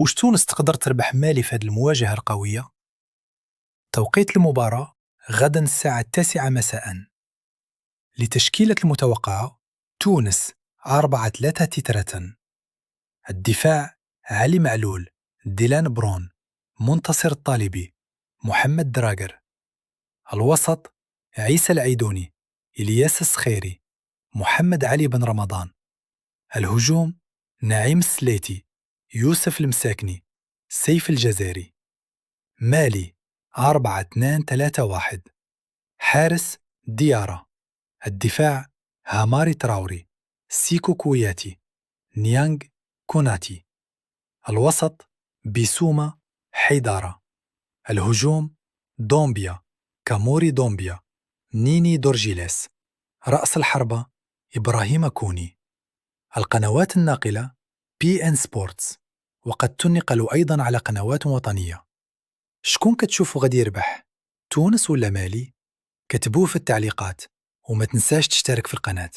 واش تونس تقدر تربح مالي في هذه المواجهة القوية؟ توقيت المباراة غدا الساعة 9 مساء. لتشكيلة المتوقعة: تونس 4-3 تترة. الدفاع: علي معلول، ديلان برون، منتصر الطالبي، محمد دراجر. الوسط: عيسى العيدوني، إلياس السخيري، محمد علي بن رمضان. الهجوم: نعيم السليتي، يوسف المساكني، سيف الجزائري. مالي 4-2-3-1. حارس: ديارة. الدفاع: هاماري تراوري، سيكو كوياتي، نيانغ كوناتي. الوسط: بيسوما، حيدارة. الهجوم: دومبيا، كاموري دومبيا، نيني دورجيليس. رأس الحربة: إبراهيم كوني. القنوات الناقلة: بي ان سبورتس، وقد تنقل أيضا على قنوات وطنية. شكون كتشوفوا غادي يربح، تونس ولا مالي؟ كتبوه في التعليقات، وما تنساش تشترك في القناة.